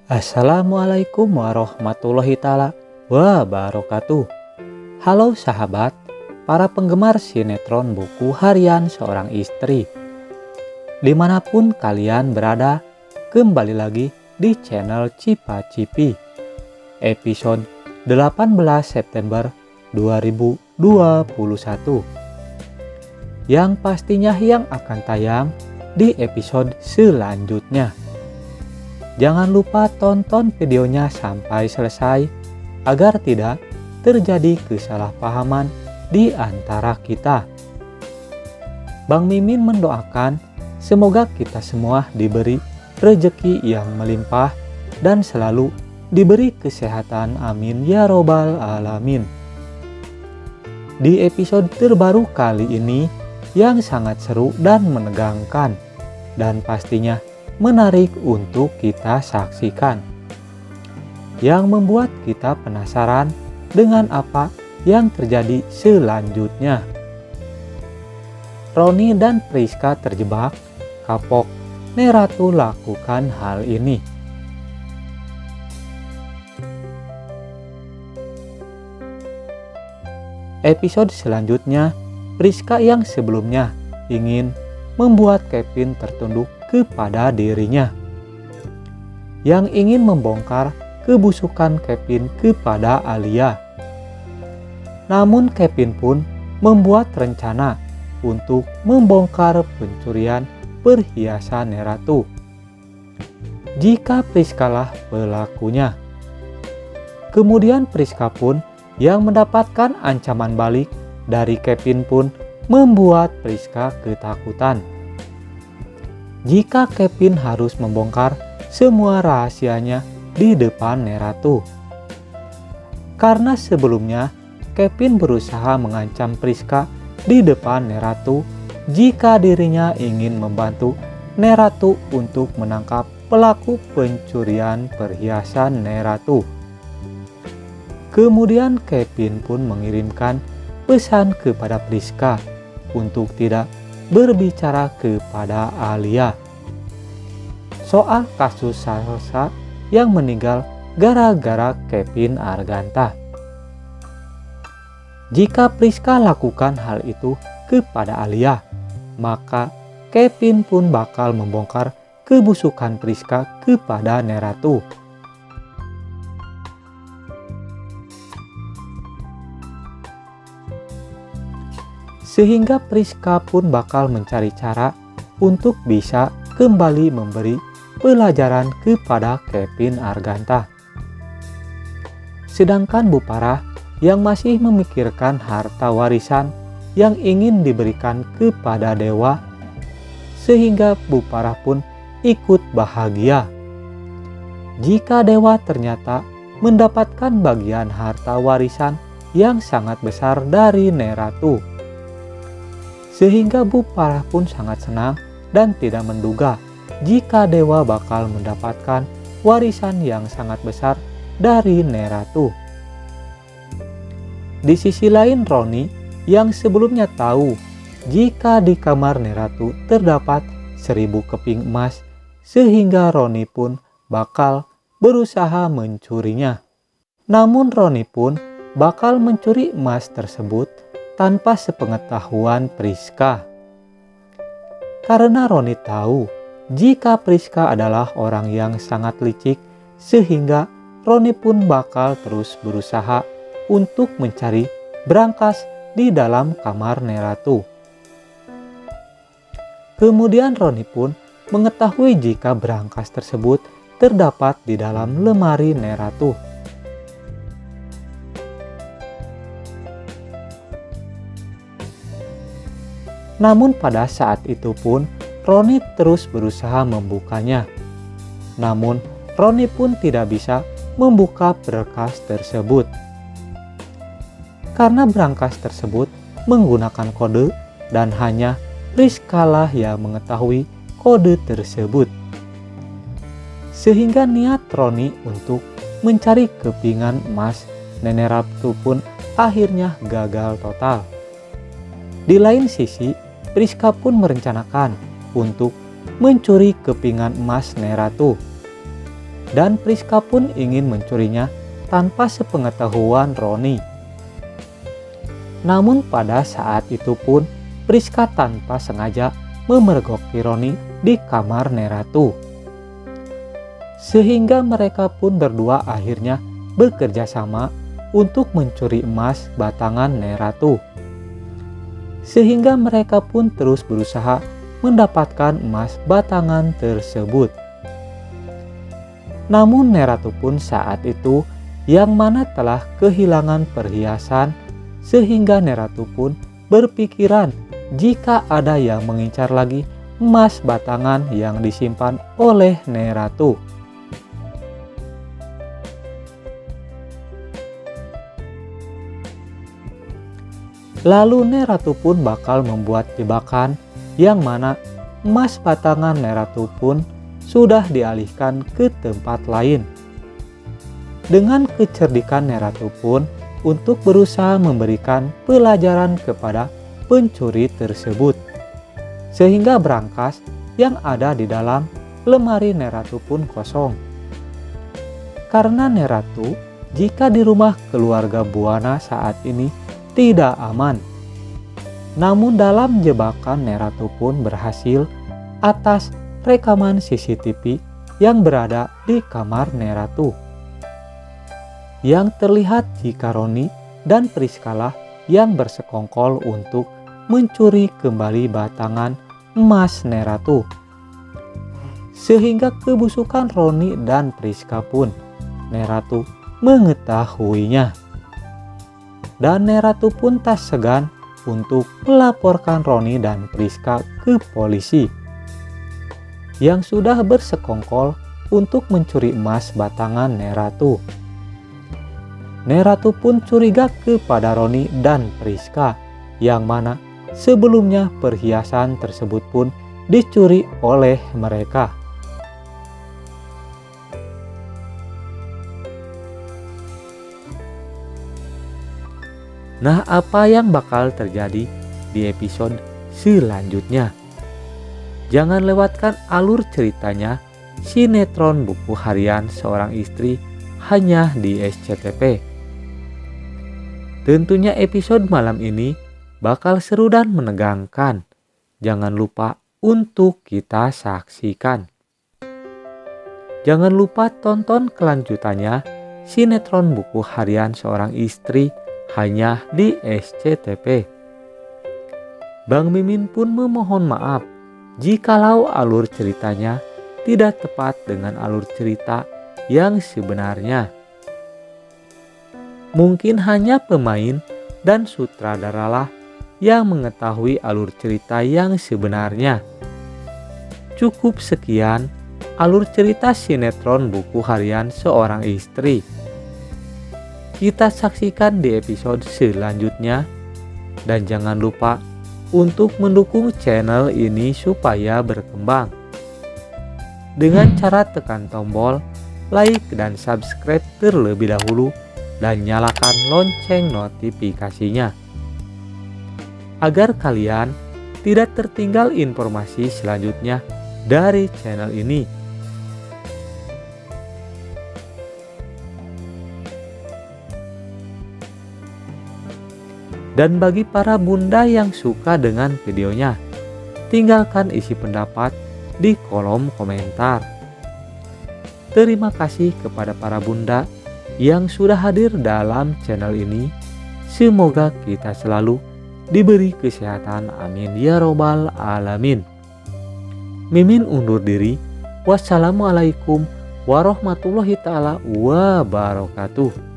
Assalamualaikum warahmatullahi ta'ala wabarakatuh. Halo sahabat, para penggemar sinetron buku harian seorang istri. Dimanapun kalian berada, kembali lagi di channel Cipa Cipi. Episode 18 September 2021. Yang pastinya yang akan tayang di episode selanjutnya. Jangan lupa tonton videonya sampai selesai agar tidak terjadi kesalahpahaman di antara kita. Bang Mimin mendoakan semoga kita semua diberi rezeki yang melimpah dan selalu diberi kesehatan, amin ya robbal alamin. Di episode terbaru kali ini yang sangat seru dan menegangkan dan pastinya menarik untuk kita saksikan, yang membuat kita penasaran dengan apa yang terjadi selanjutnya. Roni dan Priska terjebak, kapok Neratu lakukan hal ini. Episode selanjutnya, Priska yang sebelumnya ingin membuat Kevin tertunduk kepada dirinya, yang ingin membongkar kebusukan Kevin kepada Alia. Namun Kevin pun membuat rencana untuk membongkar pencurian perhiasan Neratu jika Priska lah pelakunya. Kemudian Priska pun yang mendapatkan ancaman balik dari Kevin pun membuat Priska ketakutan jika Kevin harus membongkar semua rahasianya di depan Neratu. Karena sebelumnya Kevin berusaha mengancam Priska di depan Neratu jika dirinya ingin membantu Neratu untuk menangkap pelaku pencurian perhiasan Neratu. Kemudian Kevin pun mengirimkan pesan kepada Priska untuk tidak berbicara kepada Alia soal kasus Salsa yang meninggal gara-gara Kevin Arganta. Jika Priska lakukan hal itu kepada Alia, maka Kevin pun bakal membongkar kebusukan Priska kepada Neratu. Sehingga Priska pun bakal mencari cara untuk bisa kembali memberi pelajaran kepada Kevin Arganta. Sedangkan Bu Parah yang masih memikirkan harta warisan yang ingin diberikan kepada Dewa, sehingga Bu Parah pun ikut bahagia jika Dewa ternyata mendapatkan bagian harta warisan yang sangat besar dari Neratu. Sehingga Bu Parah pun sangat senang dan tidak menduga jika Dewa bakal mendapatkan warisan yang sangat besar dari Neratu. Di sisi lain Roni yang sebelumnya tahu jika di kamar Neratu terdapat 1000 keping emas, sehingga Roni pun bakal berusaha mencurinya. Namun Roni pun bakal mencuri emas tersebut tanpa sepengetahuan Priska. Karena Roni tahu jika Priska adalah orang yang sangat licik, sehingga Roni pun bakal terus berusaha untuk mencari berangkas di dalam kamar Neratu. Kemudian Roni pun mengetahui jika berangkas tersebut terdapat di dalam lemari Neratu. Namun pada saat itu pun Roni terus berusaha membukanya. Namun Roni pun tidak bisa membuka berkas tersebut karena berangkas tersebut menggunakan kode dan hanya Priska lah yang mengetahui kode tersebut. Sehingga niat Roni untuk mencari kepingan emas Nenek Ratu pun akhirnya gagal total. Di lain sisi, Priska pun merencanakan untuk mencuri kepingan emas Neratu. dan Priska pun ingin mencurinya tanpa sepengetahuan Roni. Namun pada saat itu pun Priska tanpa sengaja memergoki Roni di kamar Neratu. Sehingga mereka pun berdua akhirnya bekerja sama untuk mencuri emas batangan Neratu. Sehingga mereka pun terus berusaha mendapatkan emas batangan tersebut. Namun Neratu pun saat itu yang mana telah kehilangan perhiasan, sehingga Neratu pun berpikiran jika ada yang mengincar lagi emas batangan yang disimpan oleh Neratu. Lalu Neratu pun bakal membuat jebakan yang mana emas batangan Neratu pun sudah dialihkan ke tempat lain. Dengan kecerdikan Neratu pun untuk berusaha memberikan pelajaran kepada pencuri tersebut, sehingga berangkas yang ada di dalam lemari Neratu pun kosong. Karena Neratu jika di rumah keluarga Buana saat ini tidak aman. Namun dalam jebakan Neratu pun berhasil atas rekaman CCTV yang berada di kamar Neratu. Yang terlihat jika Roni dan Priska lah yang bersekongkol untuk mencuri kembali batangan emas Neratu. Sehingga kebusukan Roni dan Priska pun Neratu mengetahuinya. Dan Neratu pun tak segan untuk melaporkan Roni dan Priska ke polisi yang sudah bersekongkol untuk mencuri emas batangan Neratu. Neratu pun curiga kepada Roni dan Priska yang mana sebelumnya perhiasan tersebut pun dicuri oleh mereka. Nah, apa yang bakal terjadi di episode selanjutnya? Jangan lewatkan alur ceritanya sinetron buku harian seorang istri hanya di SCTV. Tentunya episode malam ini bakal seru dan menegangkan. Jangan lupa untuk kita saksikan. Jangan lupa tonton kelanjutannya sinetron buku harian seorang istri hanya di SCTV. Bang Mimin pun memohon maaf jikalau alur ceritanya tidak tepat dengan alur cerita yang sebenarnya. Mungkin hanya pemain dan sutradaralah yang mengetahui alur cerita yang sebenarnya. Cukup sekian alur cerita sinetron buku harian seorang istri. Kita saksikan di episode selanjutnya. Dan jangan lupa untuk mendukung channel ini supaya berkembang dengan cara tekan tombol like dan subscribe terlebih dahulu dan nyalakan lonceng notifikasinya agar kalian tidak tertinggal informasi selanjutnya dari channel ini. Dan bagi para bunda yang suka dengan videonya, tinggalkan isi pendapat di kolom komentar. Terima kasih kepada para bunda yang sudah hadir dalam channel ini. Semoga kita selalu diberi kesehatan, amin ya robbal alamin. Mimin undur diri. Wassalamualaikum warahmatullahi taala wabarakatuh.